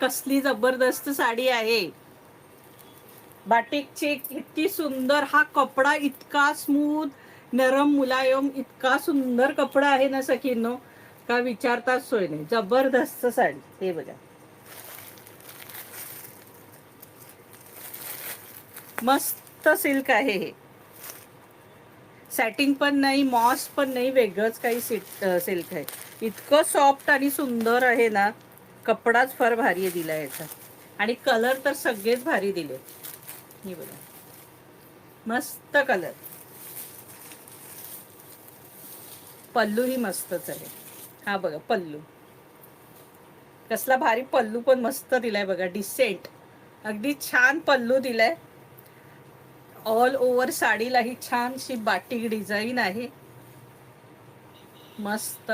कसली जबरदस्त साडी आहे बाटिकची, किती सुंदर. हा कपडा इतका स्मूथ नरम मुलायम, इतका सुंदर कपडा आहे ना सखींनो, का विचारताच सोय नाही. जबरदस्त साडी. हे बघा, मस्त सिल्क आहे हे. सॅटिंग पण नाही, मॉस पण नाही, वेगळंच काही सिल्क आहे. इतकं सॉफ्ट आणि सुंदर आहे ना. कपडाच फार भारी दिला याचा. आणि कलर तर सगळेच भारी दिले. हे बघा, मस्त कलर. पल्लू ही मस्तच आहे. हा बघा पल्लू, कसला भारी पल्लू पण मस्त दिलाय बघा. डिसेंट, अगदी छान पल्लू दिलाय. ऑल ओव्हर साडीला ही छानशी बाटिक डिझाईन आहे. मस्त.